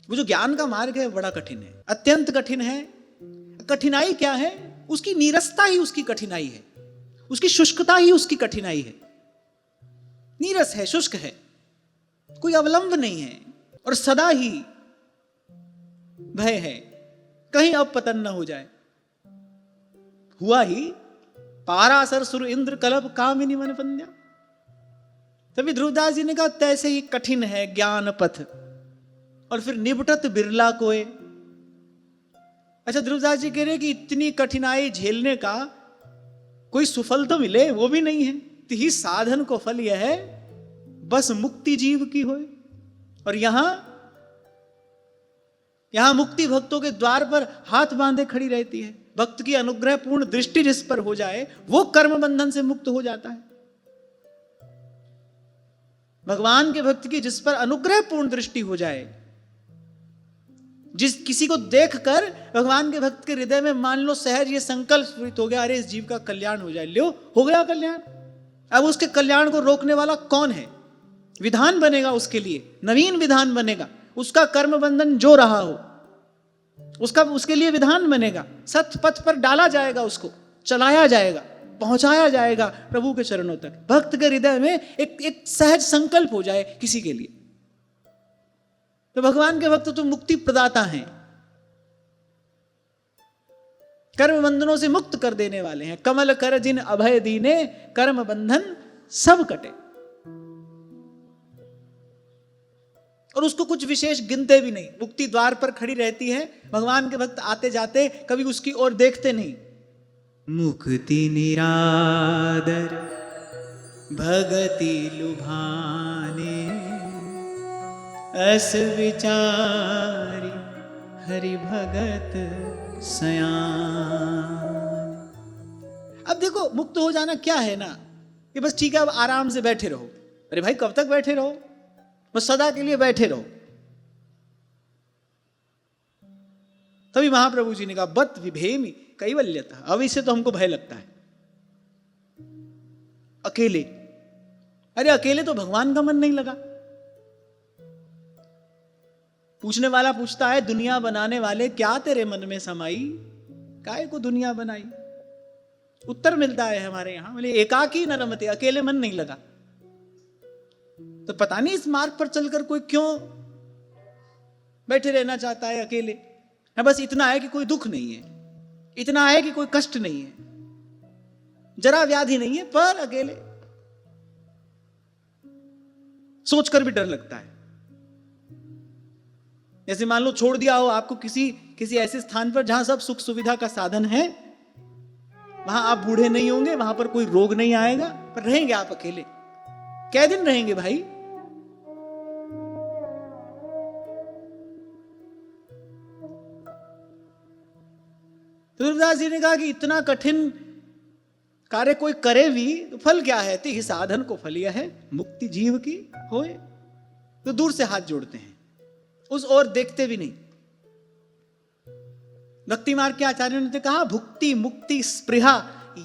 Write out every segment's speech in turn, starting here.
वो जो ज्ञान का मार्ग है बड़ा कठिन है, अत्यंत कठिन है। कठिनाई क्या है? उसकी नीरसता ही उसकी कठिनाई है, उसकी शुष्कता ही उसकी कठिनाई है। नीरस है, शुष्क है, कोई अवलंब नहीं है, और सदा ही भय है कहीं अब पतन न हो जाए। हुआ ही पारासर सुर इंद्र कलप कामिनी मन पंद्या। तभी ध्रुवदास जी ने कहा तैसे ही कठिन है ज्ञान पथ, और फिर निबटत बिरला कोय। अच्छा, ध्रुवदास जी कह रहे कि इतनी कठिनाई झेलने का कोई सुफल तो मिले, वो भी नहीं है। ही साधन को फल यह है बस मुक्ति जीव की होए। और यहां मुक्ति भक्तों के द्वार पर हाथ बांधे खड़ी रहती है। भक्त की अनुग्रह पूर्ण दृष्टि जिस पर हो जाए वो कर्म बंधन से मुक्त हो जाता है। भगवान के भक्त की जिस पर अनुग्रह पूर्ण दृष्टि हो जाए, जिस किसी को देखकर भगवान के भक्त के हृदय में मान लो सहज ये संकल्प स्फुरित हो गया, अरे इस जीव का कल्याण हो जाए, लो हो गया कल्याण। अब उसके कल्याण को रोकने वाला कौन है? विधान बनेगा उसके लिए, नवीन विधान बनेगा। उसका कर्म बंधन जो रहा हो उसके लिए विधान बनेगा। सत्य पथ पर डाला जाएगा, उसको चलाया जाएगा, पहुंचाया जाएगा प्रभु के चरणों तक। भक्त के हृदय में एक सहज संकल्प हो जाए किसी के लिए। तो भगवान के भक्त तो मुक्ति प्रदाता हैं, कर्म बंधनों से मुक्त कर देने वाले हैं। कमल कर जिन अभय दीने, कर्म बंधन सब कटे। और उसको कुछ विशेष गिनते भी नहीं। मुक्ति द्वार पर खड़ी रहती है, भगवान के भक्त आते जाते कभी उसकी ओर देखते नहीं। मुक्ति निरादर भगति लुभाने, अस विचारी हरि भगत सयान। अब देखो, मुक्त हो जाना क्या है ना, कि बस ठीक है अब आराम से बैठे रहो। अरे भाई कब तक बैठे रहो? बस सदा के लिए बैठे रहो। तभी महाप्रभु जी ने कहा बत विभेमी कैवल्यता। अब इससे तो हमको भय लगता है। अकेले, अरे अकेले तो भगवान का मन नहीं लगा। पूछने वाला पूछता है, दुनिया बनाने वाले क्या तेरे मन में समाई, काहे को दुनिया बनाई? उत्तर मिलता है हमारे यहां, बोले एकाकी न रमते, अकेले मन नहीं लगा। तो पता नहीं इस मार्ग पर चलकर कोई क्यों बैठे रहना चाहता है अकेले। है बस इतना है कि कोई दुख नहीं है, इतना है कि कोई कष्ट नहीं है, जरा व्याधि नहीं है, पर अकेले सोचकर भी डर लगता है। जैसे मान लो छोड़ दिया हो आपको किसी ऐसे स्थान पर जहां सब सुख सुविधा का साधन है, वहां आप बूढ़े नहीं होंगे, वहां पर कोई रोग नहीं आएगा, पर रहेंगे आप अकेले। कै दिन रहेंगे भाई? तुलसीदास जी ने कहा कि इतना कठिन कार्य कोई करे भी तो फल क्या है? तो साधन को फल यह है मुक्ति जीव की होए। तो दूर से हाथ जोड़ते हैं, उस ओर देखते भी नहीं। भक्ति मार्ग के आचार्यों ने तो कहा भुक्ति मुक्ति स्पृहा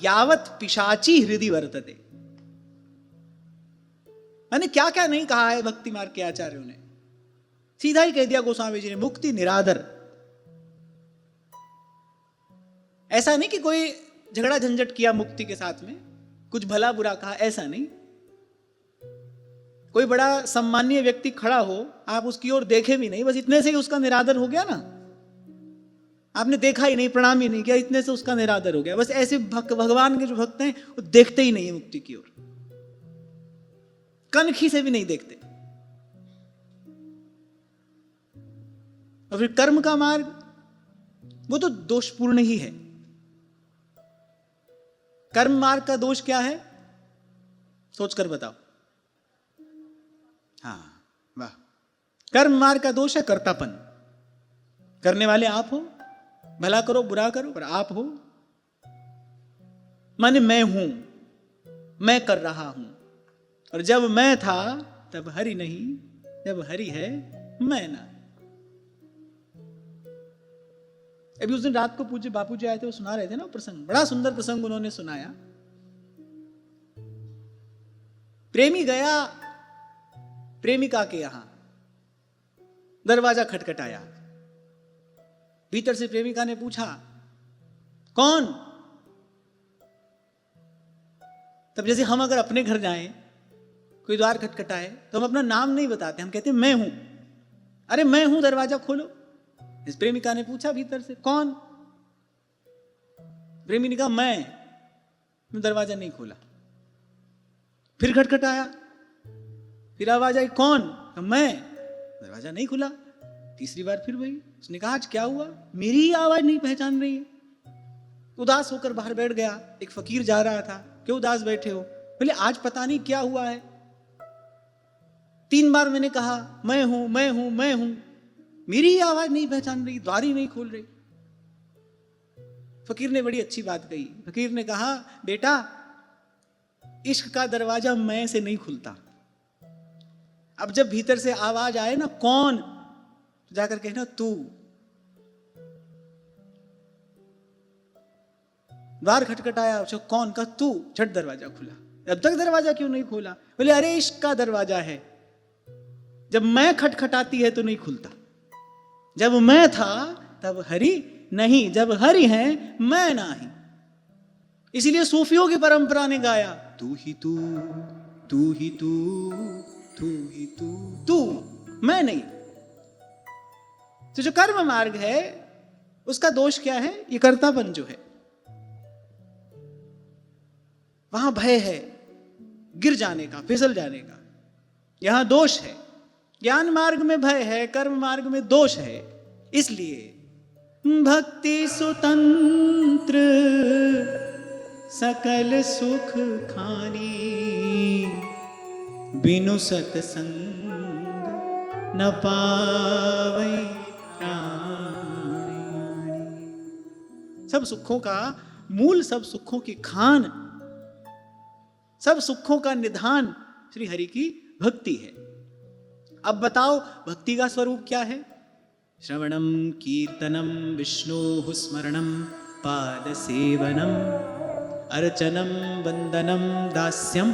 यावत पिशाची हृदय वर्तते। मैंने क्या क्या नहीं कहा है भक्ति मार्ग के आचार्यों ने, सीधा ही कह दिया गोस्वामी जी ने, मुक्ति निरादर। ऐसा नहीं कि कोई झगड़ा झंझट किया मुक्ति के साथ में, कुछ भला बुरा कहा, ऐसा नहीं। कोई बड़ा सम्मानीय व्यक्ति खड़ा हो, आप उसकी ओर देखे भी नहीं, बस इतने से ही उसका निरादर हो गया ना। आपने देखा ही नहीं, प्रणाम ही नहीं किया, इतने से उसका निरादर हो गया। बस ऐसे भगवान के जो भक्त हैं वो देखते ही नहीं है मुक्ति की ओर, कनखी से भी नहीं देखते। और फिर कर्म का मार्ग वो तो दोषपूर्ण ही है। कर्म मार्ग का दोष क्या है? सोचकर बताओ। हाँ वाह, कर्म मार्ग का दोष है कर्तापन। करने वाले आप हो, भला करो बुरा करो, पर आप हो। माने मैं हूं, मैं कर रहा हूं, और जब मैं था तब हरि नहीं, जब हरि है मैं ना। अभी उस दिन रात को पूज्य बापू जी आए थे, वो सुना रहे थे ना प्रसंग, बड़ा सुंदर प्रसंग उन्होंने सुनाया। प्रेमी गया प्रेमिका के यहां, दरवाजा खटखटाया। भीतर से प्रेमिका ने पूछा, कौन? तब जैसे हम अगर अपने घर जाएं, कोई द्वार खटखटाए तो हम अपना नाम नहीं बताते, हम कहते हैं मैं हूं। अरे मैं हूं, दरवाजा खोलो। इस प्रेमिका ने पूछा भीतर से, कौन? प्रेमी ने कहा मैं। दरवाजा नहीं खोला। फिर खटखटाया, फिर आवाज आई, कौन? मैं। दरवाजा नहीं खुला। तीसरी बार फिर वही। उसने कहा, आज क्या हुआ? मेरी ही आवाज नहीं पहचान रही है। उदास होकर बाहर बैठ गया। एक फकीर जा रहा था, क्यों उदास बैठे हो? बोले, आज पता नहीं क्या हुआ है, 3 बार मैंने कहा मैं हूं मैं हूं मैं हूं, मेरी ही आवाज नहीं पहचान रही, द्वार ही नहीं खोल रही। फकीर ने बड़ी अच्छी बात कही। फकीर ने कहा, बेटा, इश्क का दरवाजा मैं से नहीं खुलता। अब जब भीतर से आवाज आए ना, कौन, तो जाकर कहना तू। द्वार खटखटाया, कौन? का तू। झट दरवाजा खुला। अब तक दरवाजा क्यों नहीं खोला? बोले, अरे इश्क का दरवाजा है, जब मैं खटखटाती है तो नहीं खुलता। जब मैं था तब हरि नहीं, जब हरि है मैं नहीं। इसीलिए सूफियों की परंपरा ने गाया, तू ही तू, तू ही तू, तू ही तू, तू, मैं नहीं। तो जो कर्म मार्ग है उसका दोष क्या है? ये कर्तापन जो है, वहां भय है गिर जाने का, फिसल जाने का, यहां दोष है। ज्ञान मार्ग में भय है, कर्म मार्ग में दोष है। इसलिए भक्ति सुतंत्र सकल सुख खानी, बिनु सतसंग न पावै प्राणी। सब सुखों का मूल, सब सुखों की खान, सब सुखों का निधान श्री हरि की भक्ति है। अब बताओ, भक्ति का स्वरूप क्या है? श्रवणम कीर्तनम विष्णु स्मरणम पाद सेवनम अर्चनम वंदनम दास्यम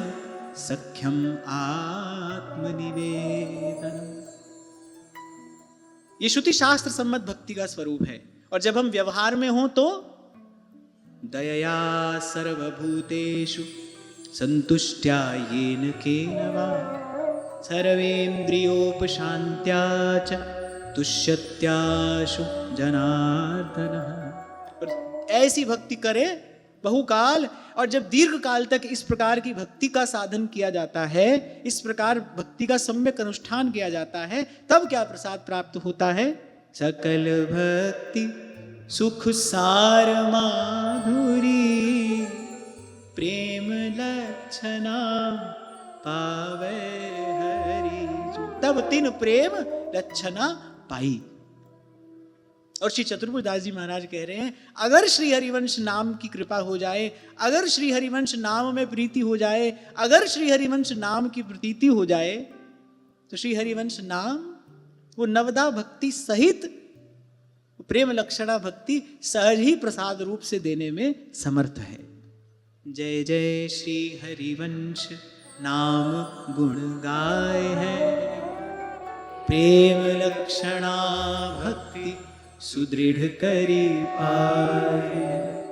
सख्यम आत्मनिवेदनम। ये श्रुति शास्त्र सम्मत भक्ति का स्वरूप है। और जब हम व्यवहार में हो तो दयया सर्वभूतेषु संतुष्ट्या येन केन वा सर्वेन्द्रियोपशान्त्या च तुष्यत्याशु जनार्दनः। ऐसी भक्ति करे बहुकाल, और जब दीर्घ काल तक इस प्रकार की भक्ति का साधन किया जाता है, इस प्रकार भक्ति का सम्यक अनुष्ठान किया जाता है, तब क्या प्रसाद प्राप्त होता है? सकल भक्ति सुख सार माधुरी, प्रेम लक्षणा पावे हरि। तब 3 प्रेम लक्षणा पाई। और श्री चतुर्भुजदास जी महाराज कह रहे हैं, अगर श्री हरिवंश नाम की कृपा हो जाए, अगर श्री हरिवंश नाम में प्रीति हो जाए, अगर श्री हरिवंश नाम की प्रतीति हो जाए, तो श्री हरिवंश नाम वो नवदा भक्ति सहित प्रेम लक्षणा भक्ति सहज ही प्रसाद रूप से देने में समर्थ है। जय जय श्री हरिवंश नाम गुण गाय है, प्रेम लक्षणा भक्ति सुदृढ़ करी पाए।